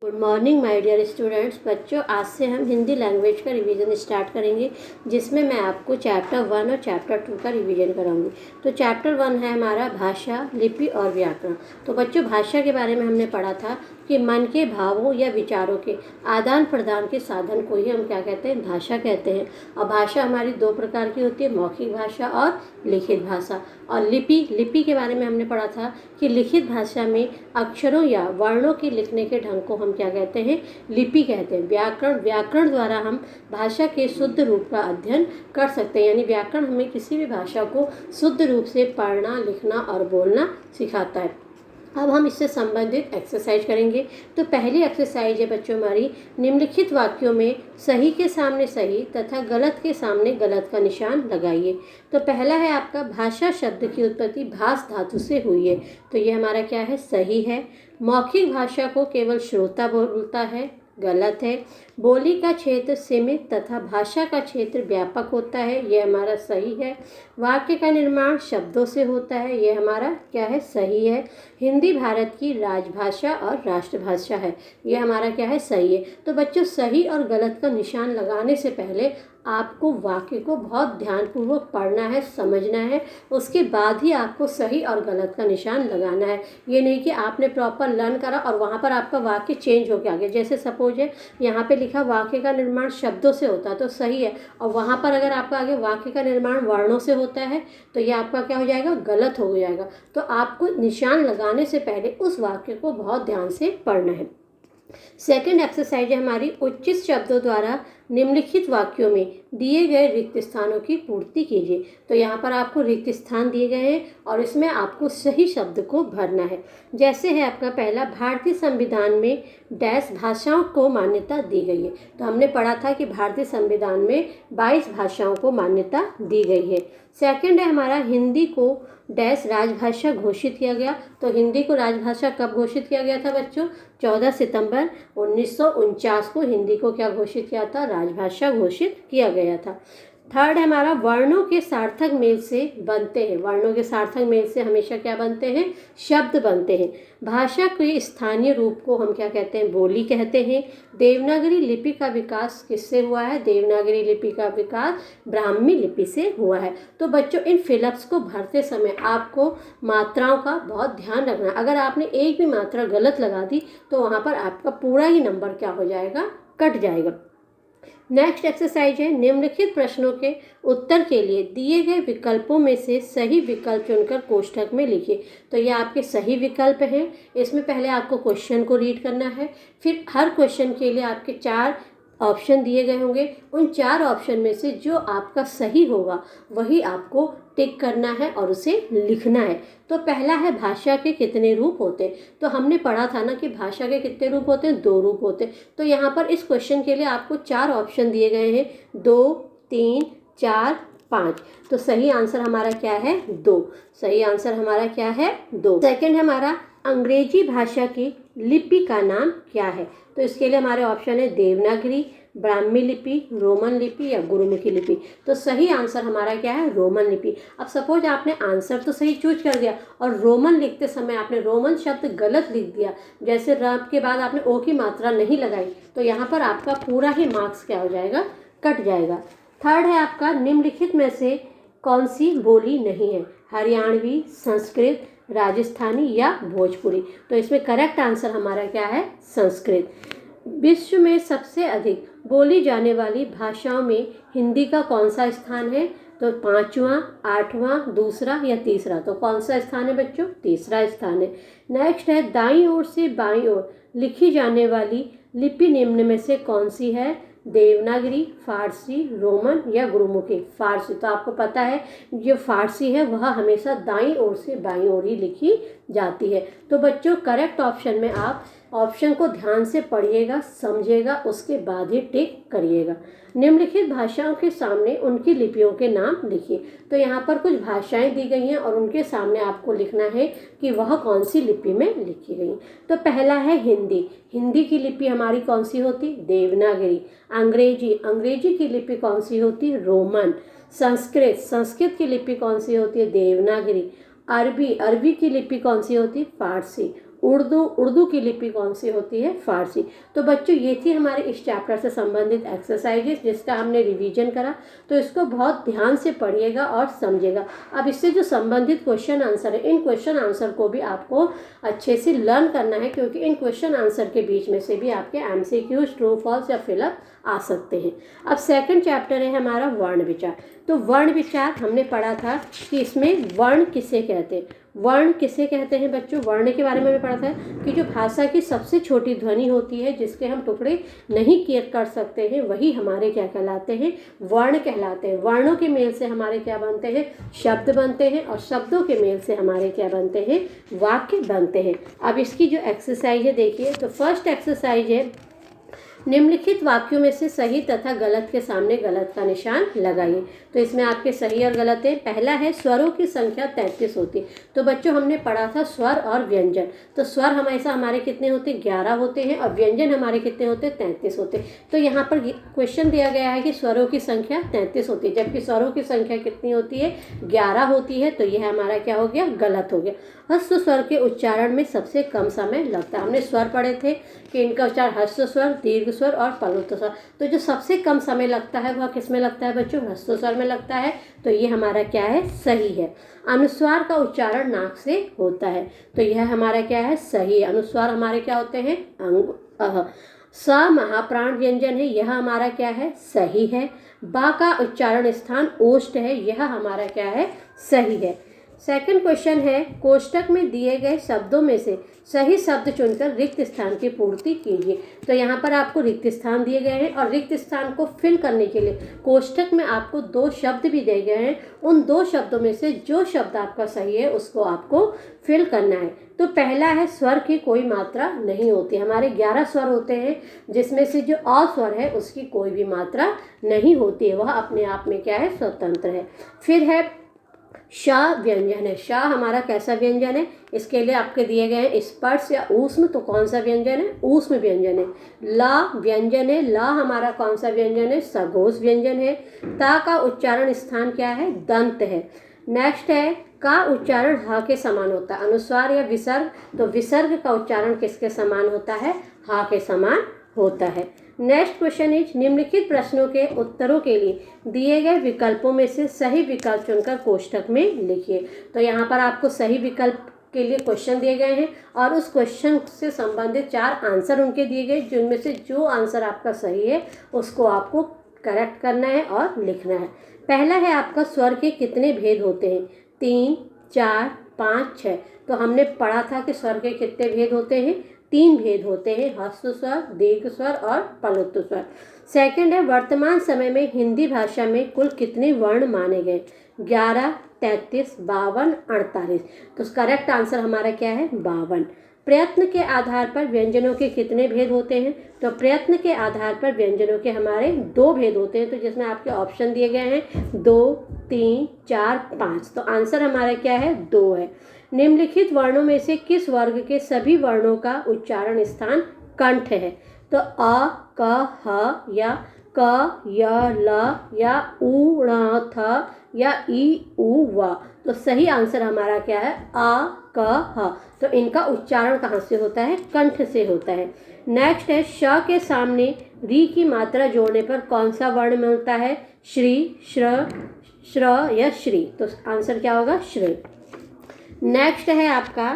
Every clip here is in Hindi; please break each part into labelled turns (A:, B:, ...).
A: Good morning my dear students. बच्चों, आज से हम हिंदी लैंग्वेज का रिवीजन स्टार्ट करेंगे, जिसमें मैं आपको चैप्टर 1 और चैप्टर 2 का रिवीजन कराऊंगी। तो चैप्टर 1 है हमारा भाषा, लिपि और व्याकरण। तो बच्चों, भाषा के बारे में हमने पढ़ा था कि मन के भावों या विचारों के आदान प्रदान के साधन को ही हम क्या कहते हैं, भाषा कहते हैं। और भाषा हमारी दो प्रकार की होती है, मौखिक भाषा और लिखित भाषा। और लिपि के बारे में हमने पढ़ा था कि लिखित भाषा में अक्षरों या वर्णों के लिखने के ढंग को हम क्या कहते हैं, लिपि कहते हैं। व्याकरण द्वारा हम भाषा के शुद्ध रूप का अध्ययन कर सकते हैं, यानी व्याकरण हमें किसी भी भाषा को शुद्ध रूप से पढ़ना, लिखना और बोलना सिखाता है। अब हम इससे संबंधित एक्सरसाइज करेंगे। तो पहली एक्सरसाइज है बच्चों हमारी, निम्नलिखित वाक्यों में सही के सामने सही तथा गलत के सामने गलत का निशान लगाइए। तो पहला है आपका, भाषा शब्द की उत्पत्ति भास धातु से हुई है। तो ये हमारा क्या है, सही है। मौखिक भाषा को केवल श्रोता बोलता है, गलत है। बोली का क्षेत्र सीमित तथा भाषा का क्षेत्र व्यापक होता है, ये हमारा सही है। वाक्य का निर्माण शब्दों से होता है, ये हमारा क्या है, सही है। हिंदी भारत की राजभाषा और राष्ट्रभाषा है, ये हमारा क्या है, सही है। तो बच्चों, सही और गलत का निशान लगाने से पहले आपको वाक्य को बहुत ध्यानपूर्वक पढ़ना है, समझना है, उसके बाद ही आपको सही और गलत का निशान लगाना है। ये नहीं कि आपने प्रॉपर लर्न करा और वहाँ पर आपका वाक्य चेंज हो गया। जैसे सपोज है, यहाँ पे लिखा वाक्य का निर्माण शब्दों से होता है, तो सही है। और वहाँ पर अगर आपका आगे वाक्य का निर्माण वर्णों से होता है, तो ये आपका क्या हो जाएगा, गलत हो जाएगा। तो आपको निशान लगाने से पहले उस वाक्य को बहुत ध्यान से पढ़ना है। सेकंड एक्सरसाइज है हमारी, उचित शब्दों द्वारा निम्नलिखित वाक्यों में दिए गए रिक्त स्थानों की पूर्ति कीजिए। तो यहाँ पर आपको रिक्त स्थान दिए गए हैं और इसमें आपको सही शब्द को भरना है। जैसे है आपका पहला, भारतीय संविधान में डैश भाषाओं को मान्यता दी गई है। तो हमने पढ़ा था कि भारतीय संविधान में 22 भाषाओं को मान्यता दी गई है। सेकंड है हमारा, हिंदी को डैश राजभाषा घोषित किया गया। तो हिंदी को राजभाषा कब घोषित किया गया था बच्चों, 14 सितंबर 1949 को हिंदी को क्या घोषित किया था, राजभाषा घोषित किया गया था। थर्ड है हमारा, वर्णों के सार्थक मेल से बनते हैं। वर्णों के सार्थक मेल से हमेशा क्या बनते हैं, शब्द बनते हैं। भाषा के स्थानीय रूप को हम क्या कहते हैं, बोली कहते हैं। देवनागरी लिपि का विकास किससे हुआ है, देवनागरी लिपि का विकास ब्राह्मी लिपि से हुआ है। तो बच्चों, इन फिलअप्स को भरते समय आपको मात्राओं का बहुत ध्यान रखना। अगर आपने एक भी मात्रा गलत लगा दी तो वहाँ पर आपका पूरा ही नंबर क्या हो जाएगा, कट जाएगा। नेक्स्ट एक्सरसाइज है, निम्नलिखित प्रश्नों के उत्तर के लिए दिए गए विकल्पों में से सही विकल्प चुनकर कोष्ठक में लिखिए। तो ये आपके सही विकल्प हैं। इसमें पहले आपको क्वेश्चन को रीड करना है, फिर हर क्वेश्चन के लिए आपके 4 ऑप्शन दिए गए होंगे। उन 4 ऑप्शन में से जो आपका सही होगा वही आपको टिक करना है और उसे लिखना है। तो पहला है, भाषा के कितने रूप होते हैं। तो हमने पढ़ा था ना कि भाषा के कितने रूप होते हैं, 2 रूप होते हैं। तो यहाँ पर इस क्वेश्चन के लिए आपको 4 ऑप्शन दिए गए हैं, 2, 3, 4, 5। तो सही आंसर हमारा क्या है, 2। सही आंसर हमारा क्या है, 2। सेकंड है हमारा, अंग्रेजी भाषा की लिपि का नाम क्या है। तो इसके लिए हमारे ऑप्शन है देवनागरी, ब्राह्मी लिपि, रोमन लिपि या गुरुमुखी लिपि। तो सही आंसर हमारा क्या है, रोमन लिपि। अब सपोज आपने आंसर तो सही चूज कर दिया और रोमन लिखते समय आपने रोमन शब्द गलत लिख दिया, जैसे र के बाद आपने ओ की मात्रा नहीं लगाई, तो यहाँ पर आपका पूरा ही मार्क्स क्या हो जाएगा, कट जाएगा। थर्ड है आपका, निम्नलिखित में से कौन सी बोली नहीं है, हरियाणवी, संस्कृत, राजस्थानी या भोजपुरी। तो इसमें करेक्ट आंसर हमारा क्या है, संस्कृत। विश्व में सबसे अधिक बोली जाने वाली भाषाओं में हिंदी का कौन सा स्थान है। तो 5वां, 8वां, दूसरा या तीसरा। तो कौन सा स्थान है बच्चों, तीसरा स्थान है। नेक्स्ट है, दाईं ओर से बाईं ओर लिखी जाने वाली लिपि निम्न में से कौन सी है, देवनागरी, फारसी, रोमन या गुरुमुखी। फारसी, तो आपको पता है जो फारसी है वह हमेशा दाईं ओर से बाईं ओर ही लिखी जाती है। तो बच्चों, करेक्ट ऑप्शन में आप ऑप्शन को ध्यान से पढ़िएगा, समझिएगा, उसके बाद ही टिक करिएगा। निम्नलिखित भाषाओं के सामने उनकी लिपियों के नाम लिखिए। तो यहाँ पर कुछ भाषाएं दी गई हैं और उनके सामने आपको लिखना है कि वह कौन सी लिपि में लिखी गई। तो पहला है हिंदी। हिंदी की लिपि हमारी कौन सी होती, देवनागरी। अंग्रेजी की लिपि कौन सी होती, रोमन। संस्कृत की लिपि कौन सी होती है, देवनागरी। अरबी की लिपि कौन सी होती, फारसी। उर्दू की लिपि कौन सी होती है? फारसी। तो बच्चों ये थी हमारे इस चैप्टर से संबंधित एक्सरसाइजेस जिसका हमने रिवीजन करा। तो इसको बहुत ध्यान से पढ़िएगा और समझिएगा। अब इससे जो संबंधित क्वेश्चन आंसर है, इन क्वेश्चन आंसर को भी आपको अच्छे से लर्न करना है, क्योंकि इन क्वेश्चन आंसर के बीच में से भी आपके MCQs, ट्रू फॉल्स या फिलअप आ सकते हैं। अब सेकंड चैप्टर है हमारा वर्ण विचार। तो वर्ण विचार हमने पढ़ा था कि इसमें वर्ण किसे कहते हैं। वर्ण किसे कहते हैं बच्चों? वर्ण के बारे में भी पढ़ा था कि जो भाषा की सबसे छोटी ध्वनि होती है, जिसके हम टुकड़े नहीं किए कर सकते हैं, वही हमारे क्या कहलाते हैं? वर्ण कहलाते हैं। वर्णों के मेल से हमारे क्या बनते हैं? शब्द बनते हैं, और शब्दों के मेल से हमारे क्या बनते हैं? वाक्य बनते हैं। अब इसकी जो एक्सरसाइज है देखिए, तो फर्स्ट एक्सरसाइज है निम्नलिखित वाक्यों में से सही तथा गलत के सामने गलत का निशान लगाइए। तो इसमें आपके सही और गलत है। पहला है स्वरों की संख्या 33 होती है। तो बच्चों हमने पढ़ा था स्वर और व्यंजन। तो स्वर हमेशा हमारे कितने होते हैं? 11 होते हैं, और व्यंजन हमारे कितने होते हैं? 33 होते हैं। तो यहाँ पर क्वेश्चन दिया गया है कि स्वरों की संख्या 33 होती है, जबकि स्वरों की संख्या कितनी होती है? 11 होती है। तो यह हमारा क्या हो गया? गलत हो गया। ह्रस्व स्वर के उच्चारण में सबसे कम समय लगता है। हमने स्वर पढ़े थे कि इनका उच्चारण ह्रस्व स्वर, दीर्घ स्वर और प्लुत स्वर। तो जो सबसे कम समय लगता है वह किस में लगता है बच्चों? ह्रस्व स्वर में लगता है। तो ये हमारा क्या है? सही है। अनुस्वार का उच्चारण नाक से होता है। तो यह हमारा क्या है? सही है। अनुस्वार हमारे क्या होते हैं? अंग, अह। स महाप्राण व्यंजन है, यह हमारा क्या है? सही है। बा का उच्चारण स्थान ओष्ठ है, यह हमारा क्या है? सही है। सेकंड क्वेश्चन है कोष्टक में दिए गए शब्दों में से सही शब्द चुनकर रिक्त स्थान की पूर्ति कीजिए। तो यहाँ पर आपको रिक्त स्थान दिए गए हैं, और रिक्त स्थान को फिल करने के लिए कोष्टक में आपको 2 शब्द भी दिए गए हैं। उन 2 शब्दों में से जो शब्द आपका सही है उसको आपको फिल करना है। तो पहला है स्वर की कोई मात्रा नहीं होती। हमारे 11 स्वर होते हैं, जिसमें से जो अ स्वर है उसकी कोई भी मात्रा नहीं होती है, वह अपने आप में क्या है? स्वतंत्र है। फिर है शाह व्यंजन है। शाह हमारा कैसा व्यंजन है? इसके लिए आपके दिए गए हैं स्पर्श या ऊष्म। तो कौन सा व्यंजन है? ऊष्म व्यंजन है। ला व्यंजन है। ला हमारा कौन सा व्यंजन है? सघोष व्यंजन है। ता का उच्चारण स्थान क्या है? दंत है। नेक्स्ट है का उच्चारण ह के समान होता है। अनुस्वार या विसर्ग? तो विसर्ग का उच्चारण किसके समान होता है? ह के समान होता है। नेक्स्ट क्वेश्चन इज निम्नलिखित प्रश्नों के उत्तरों के लिए दिए गए विकल्पों में से सही विकल्प चुनकर कोष्ठक में लिखिए। तो यहाँ पर आपको सही विकल्प के लिए क्वेश्चन दिए गए हैं, और उस क्वेश्चन से संबंधित 4 आंसर उनके दिए गए, जिनमें से जो आंसर आपका सही है उसको आपको करेक्ट करना है और लिखना है। पहला है आपका स्वर के कितने भेद होते हैं? 3, 4, 5, 6। तो हमने पढ़ा था कि स्वर के कितने भेद होते हैं? 3 भेद होते हैं, ह्रस्व स्वर, दीर्घ स्वर और प्लुत स्वर। सेकंड है वर्तमान समय में हिंदी भाषा में कुल कितने वर्ण माने गए? 11, 33, 52, 48। तो करेक्ट आंसर हमारा क्या है? 52। प्रयत्न के आधार पर व्यंजनों के कितने भेद होते हैं? तो प्रयत्न के आधार पर व्यंजनों के हमारे 2 भेद होते हैं। तो जिसमें आपके ऑप्शन दिए गए हैं 2, 3, 4, 5। तो आंसर हमारा क्या है? 2 है। निम्नलिखित वर्णों में से किस वर्ग के सभी वर्णों का उच्चारण स्थान कंठ है? तो अ, क, ह या क, य, ल या उ, ण, थ या ई, उ, व। तो सही आंसर हमारा क्या है? अ, क, ह। तो इनका उच्चारण कहाँ से होता है? कंठ से होता है। नेक्स्ट है श के सामने री की मात्रा जोड़ने पर कौन सा वर्ण मिलता है? श्री, श्र, श्र या श्री। तो आंसर क्या होगा? श्री। नेक्स्ट है आपका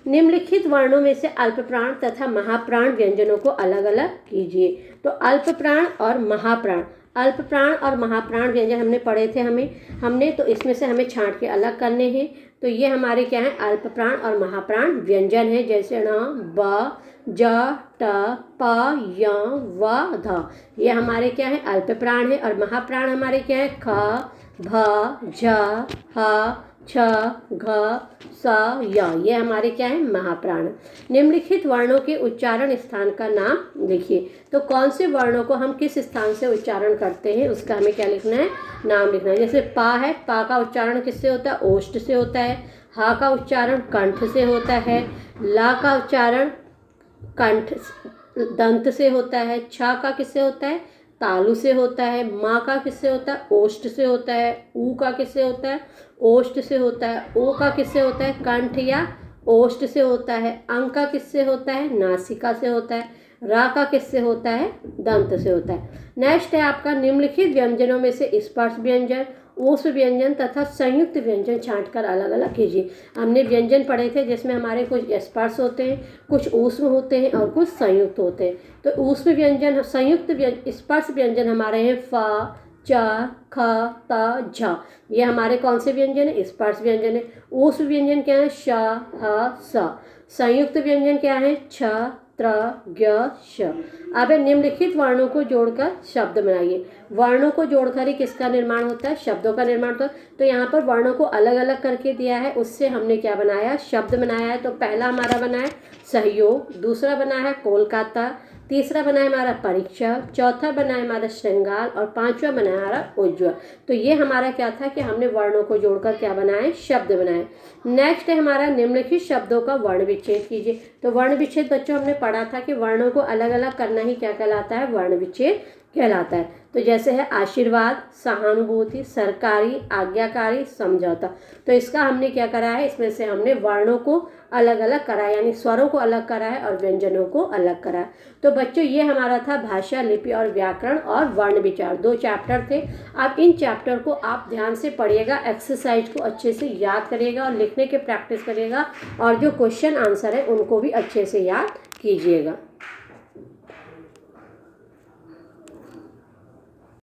A: निम्नलिखित वर्णों में से अल्पप्राण तथा महाप्राण व्यंजनों को अलग अलग कीजिए। तो अल्पप्राण और महाप्राण, अल्पप्राण और महाप्राण व्यंजन हमने पढ़े थे हमने तो इसमें से हमें छांट के अलग करने हैं। तो ये हमारे क्या हैं? अल्पप्राण और महाप्राण व्यंजन है, जैसे ण, ब, ज, ट, प, य, व, ध। ये हमारे क्या है? अल्पप्राण है। और महाप्राण हमारे क्या है? ख, भ, झ, ह, छ, घ, स, य। ये हमारे क्या है? महाप्राण। निम्नलिखित वर्णों के उच्चारण स्थान का नाम लिखिए। तो कौन से वर्णों को हम किस स्थान से उच्चारण करते हैं उसका हमें क्या लिखना है? नाम लिखना है। जैसे पा है, पा का उच्चारण किससे होता है? ओष्ठ से होता है। हा का उच्चारण कंठ से होता है। ला का उच्चारण कंठ दंत से होता है। छा का किससे होता है? तालु से होता है। माँ का किससे होता है? ओष्ठ से होता है। ऊ का किससे होता है? ओष्ठ से होता है। ओ का किससे होता है? कंठ या ओष्ठ से होता है, अंक का किससे होता है, नासिका से होता है, रा का किससे होता है, दंत से होता है। नेक्स्ट है आपका निम्नलिखित व्यंजनों में से स्पर्श व्यंजन, ऊष्म व्यंजन तथा संयुक्त व्यंजन छांटकर अलग अलग कीजिए। हमने व्यंजन पढ़े थे जिसमें हमारे कुछ स्पर्श होते हैं, कुछ ऊष्म होते हैं और कुछ संयुक्त होते हैं। तो ऊष्म व्यंजन, संयुक्त स्पर्श व्यंजन हमारे हैं फा, चा, खा, ता, झा। ये हमारे कौन से व्यंजन है, स्पर्श व्यंजन है। ऊष्म व्यंजन क्या है, शा, हा, सा। संयुक्त व्यंजन क्या है, छ, त्र, ज्ञ, श। अब निम्नलिखित वर्णों को जोड़कर शब्द बनाइए। वर्णों को जोड़कर ही किसका निर्माण होता है, शब्दों का निर्माण होता है। तो यहाँ पर वर्णों को अलग अलग करके दिया है, उससे हमने क्या बनाया, शब्द बनाया है। तो पहला हमारा बना है सहयोग, दूसरा बना है कोलकाता, तीसरा बना है हमारा परीक्षा, चौथा बना है हमारा श्रृंगार और पांचवा बना है हमारा उज्ज्वल। तो ये हमारा क्या था कि हमने वर्णों को जोड़कर क्या बनाए, शब्द बनाए। नेक्स्ट है हमारा निम्नलिखित शब्दों का वर्ण विच्छेद कीजिए। तो वर्ण विच्छेद बच्चों हमने पढ़ा था कि वर्णों को अलग अलग करना ही क्या कहलाता है, वर्ण विच्छेद कहलाता है। तो जैसे है आशीर्वाद, सहानुभूति, सरकारी, आज्ञाकारी, समझौता। तो इसका हमने क्या करा है, इसमें से हमने वर्णों को अलग अलग करा है, यानी स्वरों को अलग करा है और व्यंजनों को अलग करा है। तो बच्चों ये हमारा था भाषा, लिपि और व्याकरण और वर्ण विचार, 2 चैप्टर थे। अब इन चैप्टर को आप ध्यान से पढ़िएगा, एक्सरसाइज को अच्छे से याद करिएगा और लिखने के प्रैक्टिस करिएगा और जो क्वेश्चन आंसर है उनको भी अच्छे से याद कीजिएगा।